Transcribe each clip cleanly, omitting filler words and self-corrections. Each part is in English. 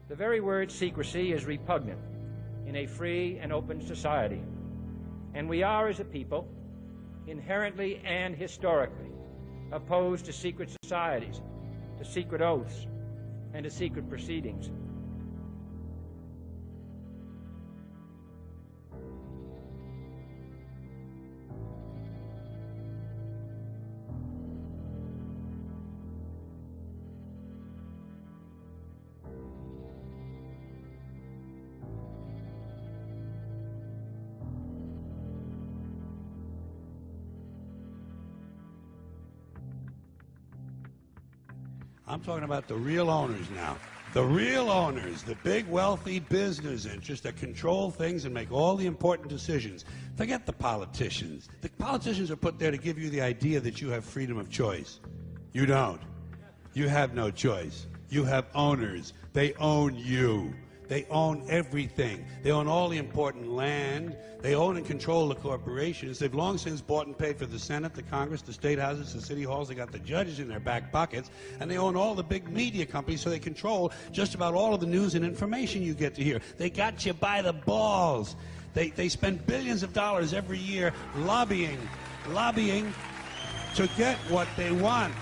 The very word secrecy is repugnant in a free and open society, and we are, as a people, inherently and historically opposed to secret societies, to secret oaths, and to secret proceedings. I'm talking about the real owners now. The real owners, the big wealthy business interests that control things and make all the important decisions. Forget the politicians. The politicians are put there to give you the idea that you have freedom of choice. You don't. You have no choice. You have owners. They own you. They own everything. They own all the important land. They own and control the corporations. They've long since bought and paid for the Senate, the Congress, the state houses, the city halls. They got the judges in their back pockets. And they own all the big media companies, so they control just about all of the news and information you get to hear. They got you by the balls. They spend billions of dollars every year lobbying to get what they want.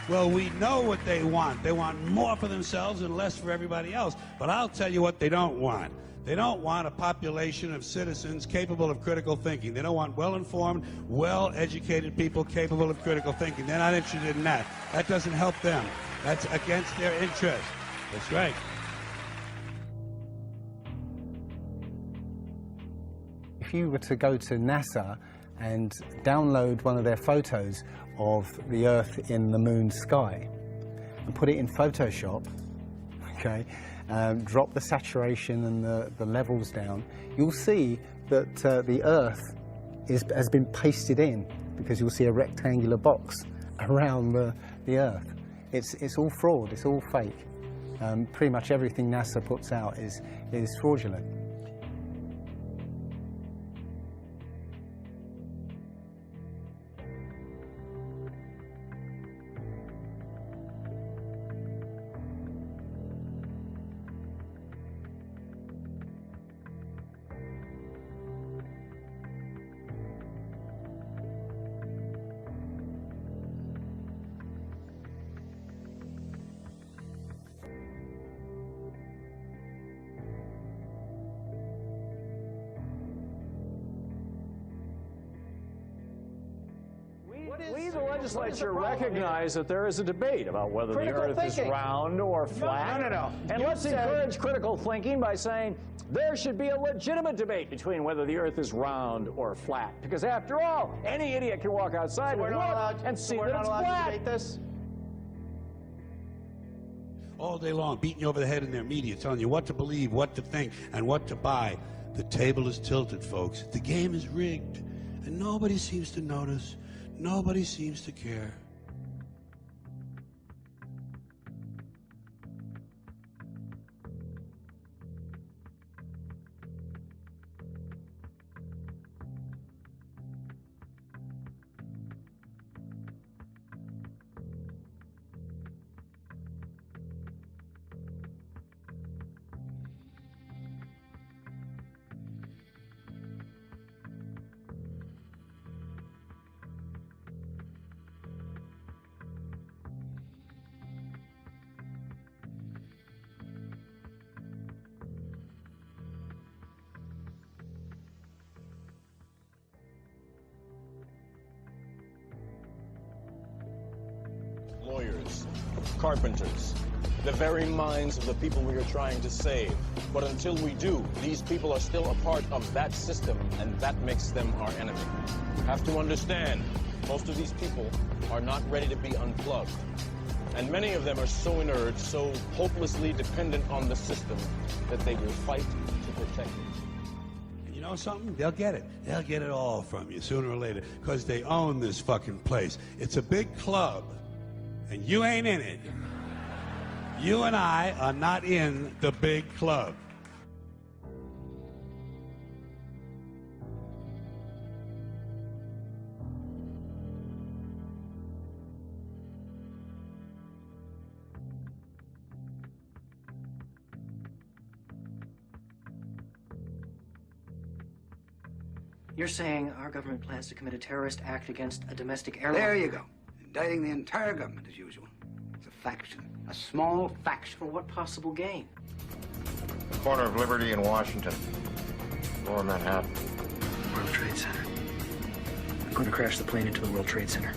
Well, we know what they want. They want more for themselves and less for everybody else. But I'll tell you what they don't want. They don't want a population of citizens capable of critical thinking. They don't want well-informed, well-educated people capable of critical thinking. They're not interested in that. That doesn't help them. That's against their interest. That's right. If you were to go to NASA and download one of their photos of the Earth in the moon sky and put it in Photoshop, okay, drop the saturation and the levels down, you'll see that the Earth has been pasted in, because you'll see a rectangular box around the Earth. It's all fraud, it's all fake. Pretty much everything NASA puts out is fraudulent. We, the legislature, recognize that there is a debate about whether the Earth is round or flat. No. And let's encourage critical thinking by saying there should be a legitimate debate between whether the Earth is round or flat. Because after all, any idiot can walk outside and look and see that it's flat. To debate this? All day long, beating you over the head in their media, telling you what to believe, what to think, and what to buy. The table is tilted, folks. The game is rigged. And nobody seems to notice. Nobody seems to care. Lawyers, carpenters, the very minds of the people we are trying to save. But until we do, these people are still a part of that system, and that makes them our enemy. You have to understand, most of these people are not ready to be unplugged. And many of them are so inert, so hopelessly dependent on the system, that they will fight to protect it. And you know something? They'll get it. They'll get it all from you sooner or later, because they own this fucking place. It's a big club. And you ain't in it. You and I are not in the big club. You're saying our government plans to commit a terrorist act against a domestic airline? There you go. Indicting the entire government as usual. It's a faction. A small faction. For what possible gain? Corner of Liberty and Washington. Lower Manhattan. World Trade Center. I'm going to crash the plane into the World Trade Center.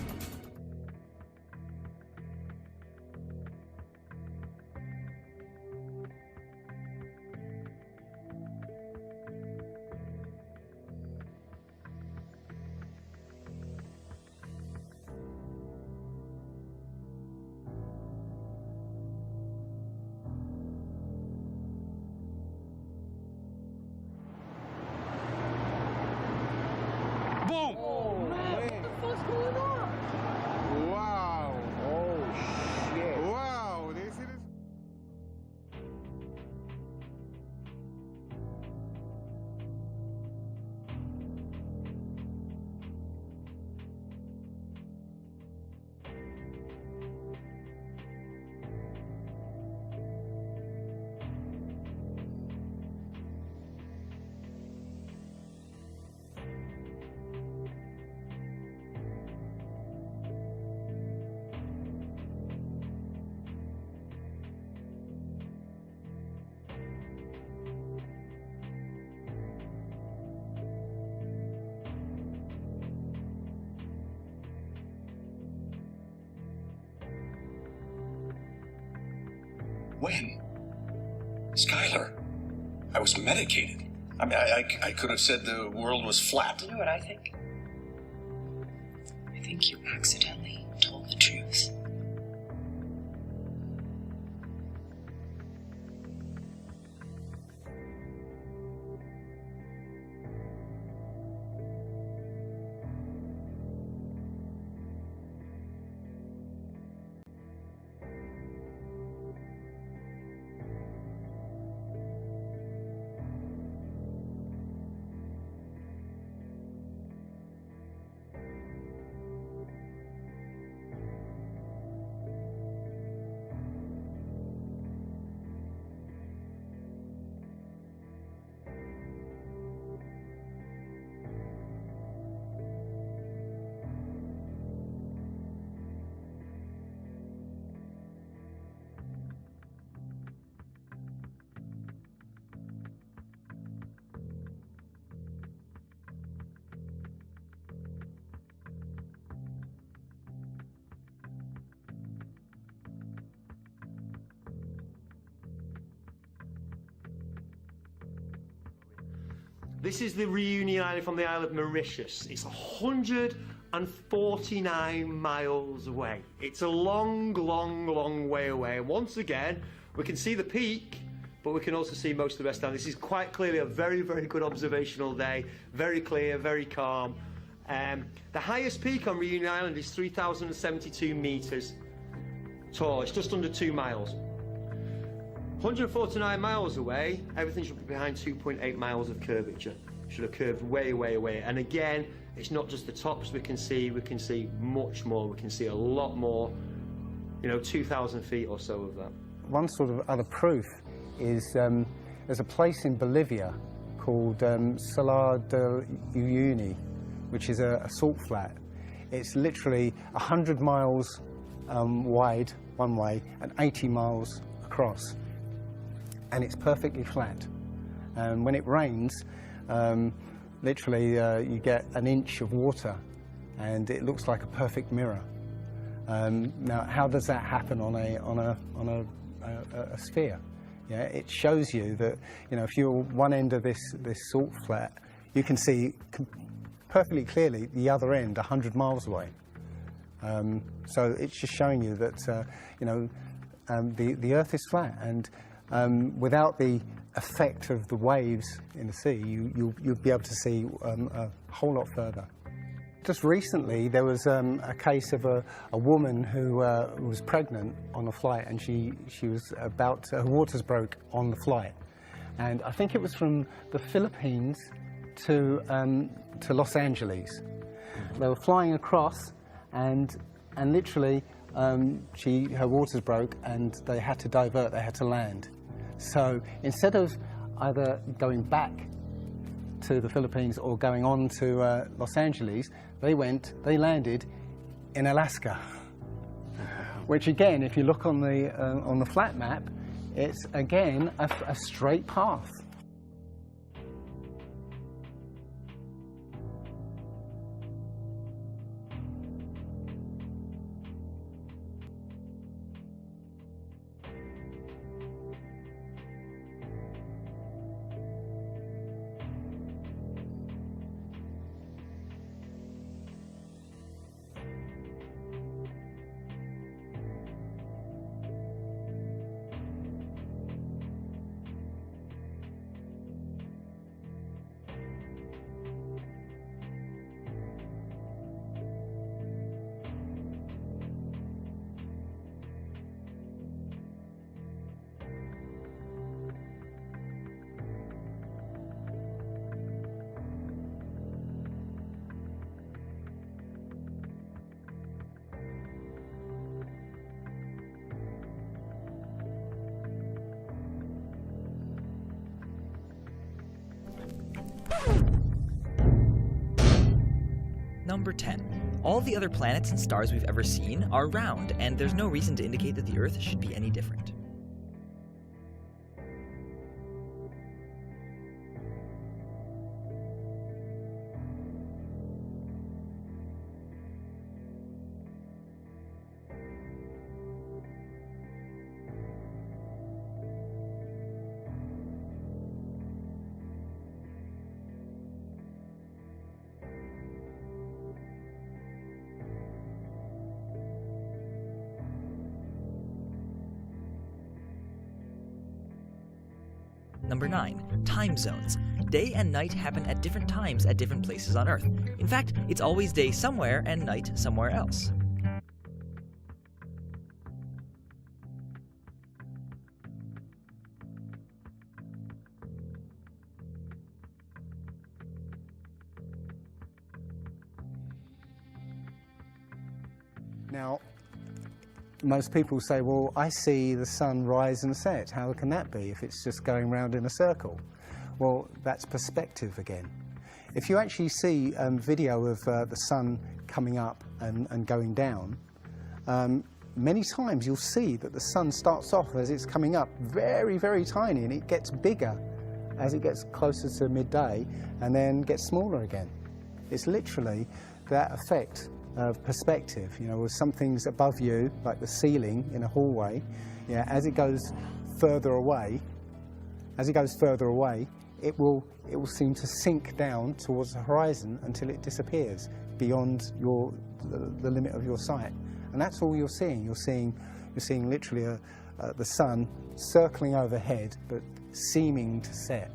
Boom! Oh, man. What the fuck's going on? Wow. Oh, shit. Wow. Did you see this? When? Skylar, I was medicated. I mean, I could have said the world was flat. You know what I think? I think you accidentally told the truth. This is the reunion island from the Isle of Mauritius. It's 149 miles away. It's a long, long, long way away. And once again, we can see the peak, but we can also see most of the rest down. This is quite clearly a very, very good observational day. Very clear, very calm. The highest peak on Reunion Island is 3,072 meters tall. It's just under 2 miles. 149 miles away, everything should be behind 2.8 miles of curvature. Should have curved way, way away. And again, it's not just the tops we can see much more. We can see a lot more, 2,000 feet or so of that. One sort of other proof is there's a place in Bolivia called Salar de Uyuni, which is a salt flat. It's literally 100 miles wide one way and 80 miles across. And it's perfectly flat. And when it rains, literally you get an inch of water and it looks like a perfect mirror. Now, how does that happen on a sphere? Yeah, it shows you that, if you're one end of this salt flat, you can see perfectly clearly the other end 100 miles away. So it's just showing you that, the Earth is flat, and without the effect of the waves in the sea, you'll be able to see a whole lot further. Just recently, there was a case of a woman who was pregnant on a flight, and she was her waters broke on the flight. And I think it was from the Philippines to Los Angeles. They were flying across, and literally her waters broke, and they had to divert, they had to land. So instead of either going back to the Philippines or going on to Los Angeles, they landed in Alaska. Which again, if you look on the flat map, it's again a straight path. Number 10. All the other planets and stars we've ever seen are round, and there's no reason to indicate that the Earth should be any different. Number 9. Time zones. Day and night happen at different times at different places on Earth. In fact, it's always day somewhere and night somewhere else. Now, most people say, well, I see the sun rise and set. How can that be if it's just going round in a circle? Well, that's perspective again. If you actually see video of the sun coming up and going down, many times you'll see that the sun starts off as it's coming up very, very tiny, and it gets bigger as it gets closer to midday and then gets smaller again. It's literally that effect of perspective. You know, with something's above you, like the ceiling in a hallway, yeah, as it goes further away, it will seem to sink down towards the horizon until it disappears beyond the limit of your sight. And that's all you're seeing. You're seeing literally the sun circling overhead, but seeming to set.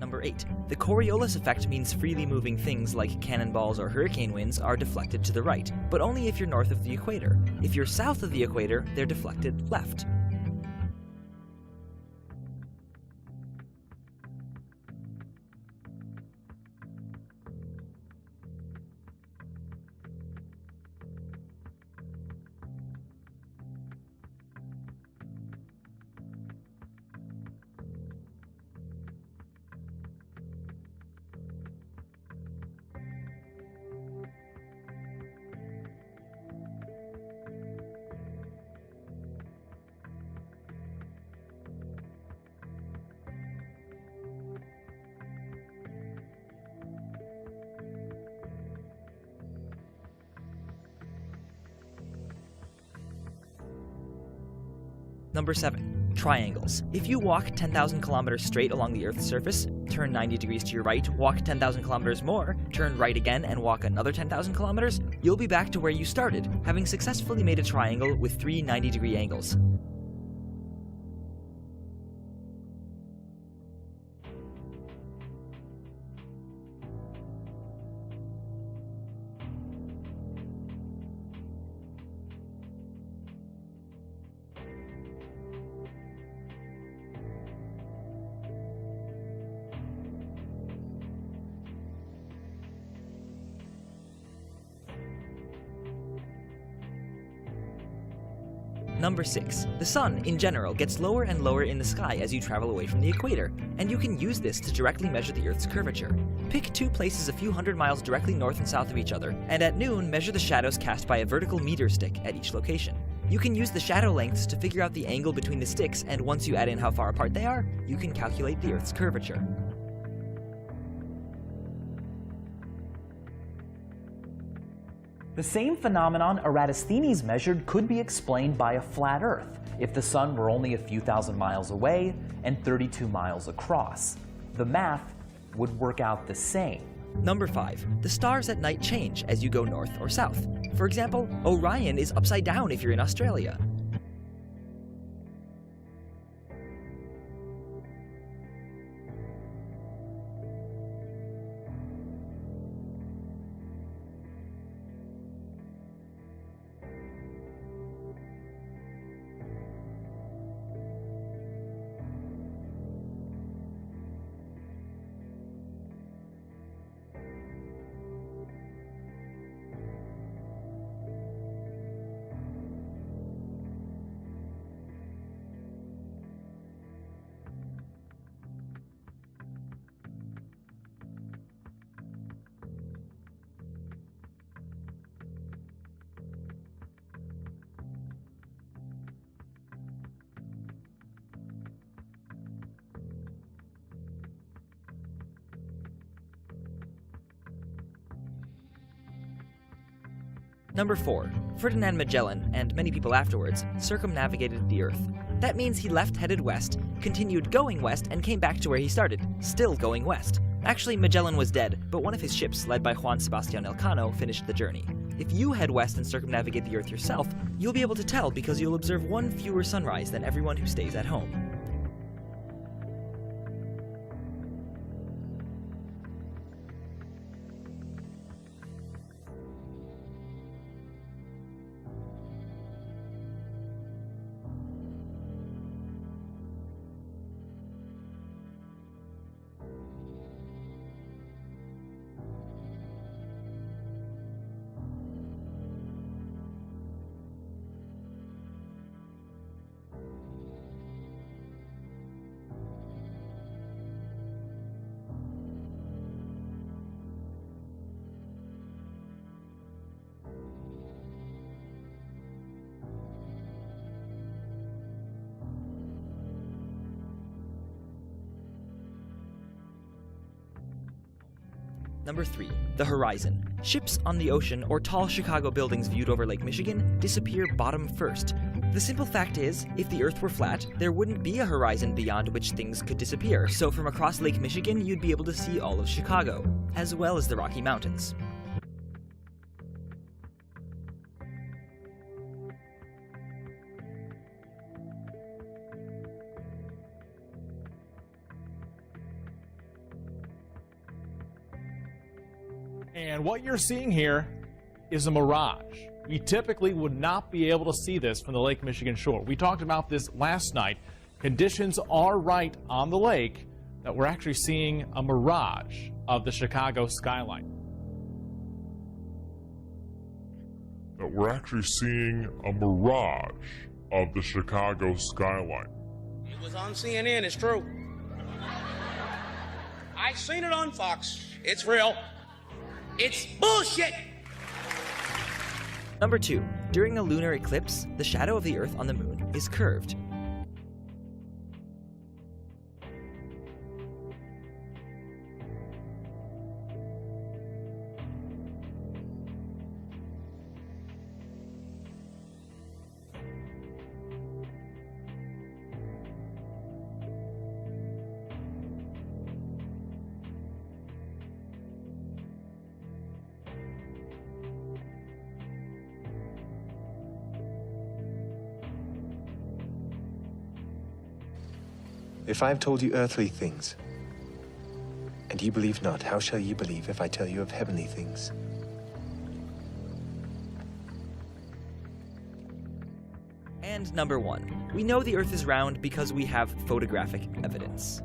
Number 8. The Coriolis effect means freely moving things like cannonballs or hurricane winds are deflected to the right, but only if you're north of the equator. If you're south of the equator, they're deflected left. Number 7. Triangles. If you walk 10,000 kilometers straight along the Earth's surface, turn 90 degrees to your right, walk 10,000 kilometers more, turn right again, and walk another 10,000 kilometers, you'll be back to where you started, having successfully made a triangle with 3 90-degree angles. Number 6. The sun, in general, gets lower and lower in the sky as you travel away from the equator, and you can use this to directly measure the Earth's curvature. Pick two places a few hundred miles directly north and south of each other, and at noon measure the shadows cast by a vertical meter stick at each location. You can use the shadow lengths to figure out the angle between the sticks, and once you add in how far apart they are, you can calculate the Earth's curvature. The same phenomenon Eratosthenes measured could be explained by a flat Earth if the sun were only a few thousand miles away and 32 miles across. The math would work out the same. Number 5. The stars at night change as you go north or south. For example, Orion is upside down if you're in Australia. Number 4. Ferdinand Magellan, and many people afterwards, circumnavigated the Earth. That means he left headed west, continued going west, and came back to where he started, still going west. Actually, Magellan was dead, but one of his ships, led by Juan Sebastian Elcano, finished the journey. If you head west and circumnavigate the Earth yourself, you'll be able to tell because you'll observe one fewer sunrise than everyone who stays at home. Number 3. The horizon. Ships on the ocean or tall Chicago buildings viewed over Lake Michigan disappear bottom first. The simple fact is, if the Earth were flat, there wouldn't be a horizon beyond which things could disappear, so from across Lake Michigan you'd be able to see all of Chicago, as well as the Rocky Mountains. And what you're seeing here is a mirage. You typically would not be able to see this from the Lake Michigan shore. We talked about this last night. Conditions are right on the lake that we're actually seeing a mirage of the Chicago skyline. That we're actually seeing a mirage of the Chicago skyline. It was on CNN, it's true. I seen it on Fox. It's real. It's bullshit! Number 2. During a lunar eclipse, the shadow of the Earth on the moon is curved. If I have told you earthly things, and ye believe not, how shall ye believe if I tell you of heavenly things? And number 1. We know the Earth is round because we have photographic evidence.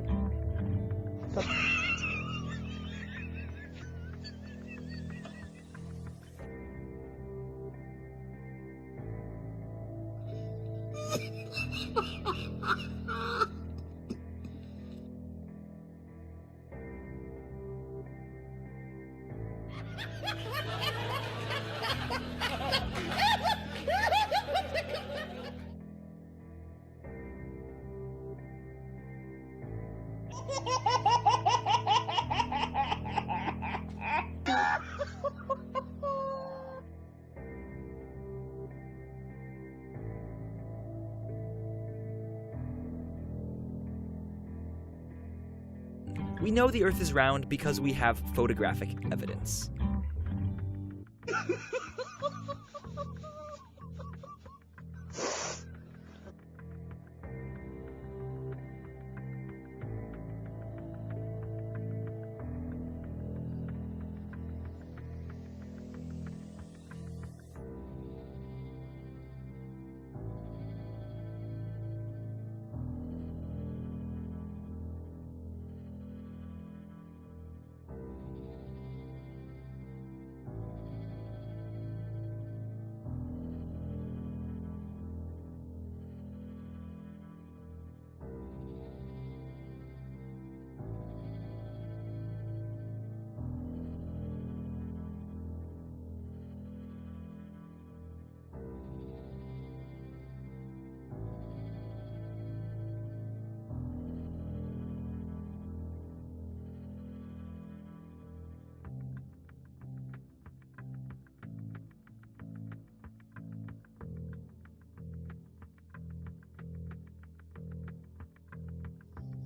We know the Earth is round because we have photographic evidence.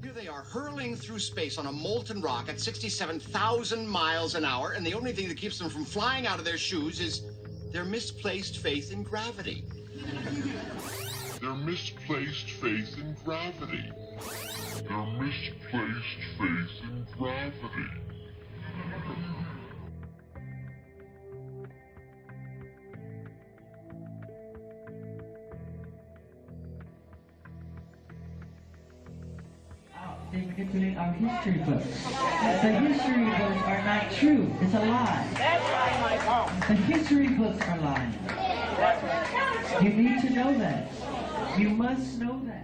Here they are hurling through space on a molten rock at 67,000 miles an hour, and the only thing that keeps them from flying out of their shoes is their misplaced faith in gravity. Their misplaced faith in gravity. Their misplaced faith in gravity. They manipulate our history books. The history books are not true. It's a lie. That's right, Michael. The history books are lying. That's right. You need to know that. You must know that.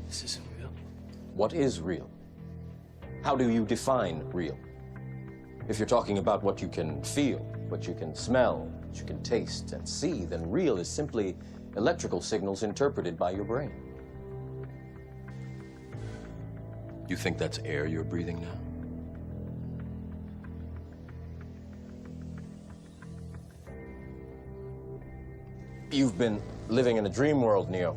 This isn't real. What is real? How do you define real? If you're talking about what you can feel, what you can smell, what you can taste and see, then real is simply electrical signals interpreted by your brain. You think that's air you're breathing now? You've been living in a dream world, Neo.